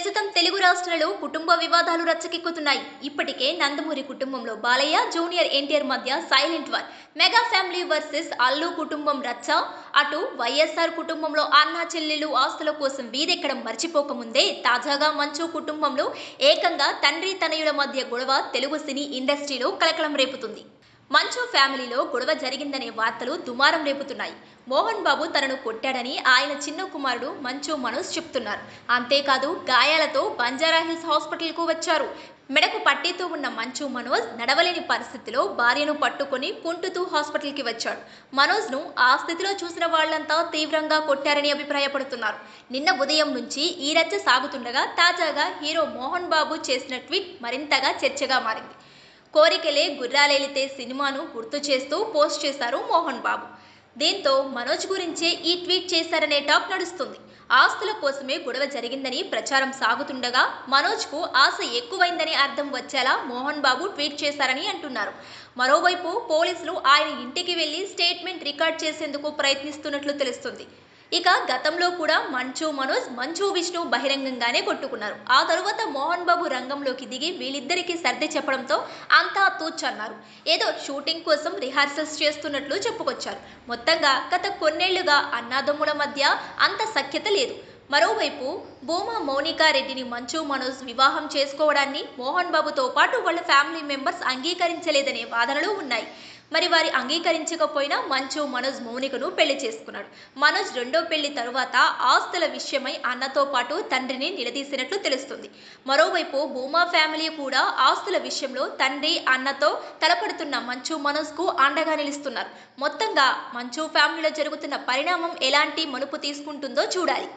ప్రస్తుతం తెలుగు రాష్ట్రాలలో కుటుంబ వివాదాలు రచ్చకెక్కుతున్నాయి. ఇప్పటికే నందమూరి కుటుంబంలో బాలయ్య, జూనియర్ ఎన్టీఆర్ మధ్య silent war, mega family versus Allu కుటుంబం రచ్చ, అటు వైఎస్ఆర్ కుటుంబంలో అన్నా చెల్లెలు ఆస్తుల కోసం వీధెక్కడం మర్చిపోకముందే తాజాగా మంచు కుటుంబంలో ఏకంగా తండ్రి తనయుల మధ్య గొడవ తెలుగు సినీ ఇండస్ట్రీలో కలకలం రేపుతుంది. మంచు ఫ్యామిలీలో గొడవ జరిగిందనే వార్తలు దుమారం రేపుతున్నాయి. మోహన్ బాబు తనను కొట్టాడని ఆయన చిన్న కుమారుడు మంచు మనోజ్ చెప్తున్నారు. అంతేకాదు గాయాలతో బంజారాహిల్స్ హాస్పిటల్కు వచ్చారు. మెడకు పట్టీతో ఉన్న మంచు మనోజ్ నడవలేని పరిస్థితిలో భార్యను పట్టుకొని కుంటుతూ హాస్పిటల్కి వచ్చాడు. మనోజ్ను ఆ స్థితిలో చూసిన వాళ్లంతా తీవ్రంగా కొట్టారని అభిప్రాయపడుతున్నారు. నిన్న ఉదయం నుంచి ఈ రచ్చ సాగుతుండగా తాజాగా హీరో మోహన్ బాబు చేసిన ట్వీట్ మరింతగా చర్చగా మారింది. కోరికలే గుర్రాలేలితే సినిమాను గుర్తు చేస్తూ పోస్ట్ చేశారు మోహన్ బాబు. దీంతో మనోజ్ గురించే ఈ ట్వీట్ చేశారనే టాక్ నడుస్తుంది. ఆస్తుల కోసమే గొడవ జరిగిందని ప్రచారం సాగుతుండగా మనోజ్కు ఆశ ఎక్కువైందని అర్థం వచ్చేలా మోహన్ బాబు ట్వీట్ చేశారని అంటున్నారు. మరోవైపు పోలీసులు ఆయన ఇంటికి వెళ్లి స్టేట్మెంట్ రికార్డ్ చేసేందుకు ప్రయత్నిస్తున్నట్లు తెలుస్తుంది. ఇక గతంలో కూడా మంచు మనోజ్, మంచు విష్ణు బహిరంగంగానే కొట్టుకున్నారు. ఆ తరువాత మోహన్ బాబు రంగంలోకి దిగి వీళ్ళిద్దరికీ సర్ది చెప్పడంతో అంతా తూచన్నారు. ఏదో షూటింగ్ కోసం రిహార్సల్స్ చేస్తున్నట్లు చెప్పుకొచ్చారు. మొత్తంగా గత కొన్నేళ్లుగా అన్నాదమ్ముల మధ్య అంత సఖ్యత లేదు. మరోవైపు భూమా మౌనికా రెడ్డిని మంచు మనోజ్ వివాహం చేసుకోవడాన్ని మోహన్ బాబుతో పాటు వాళ్ళ ఫ్యామిలీ మెంబర్స్ అంగీకరించలేదనే వాదనలు ఉన్నాయి. మరి వారి అంగీకరించకపోయినా మంచు మనోజ్ మౌనికను పెళ్లి చేసుకున్నాడు. మనోజ్ రెండో పెళ్లి తరువాత ఆస్తుల విషయమై అన్నతో పాటు తండ్రిని నిలదీసినట్లు తెలుస్తుంది. మరోవైపు భూమా ఫ్యామిలీ కూడా ఆస్తుల విషయంలో తండ్రి అన్నతో తలపడుతున్న మంచు మనోజ్కు అండగా నిలుస్తున్నారు. మొత్తంగా మంచు ఫ్యామిలీలో జరుగుతున్న పరిణామం ఎలాంటి మలుపు తీసుకుంటుందో చూడాలి.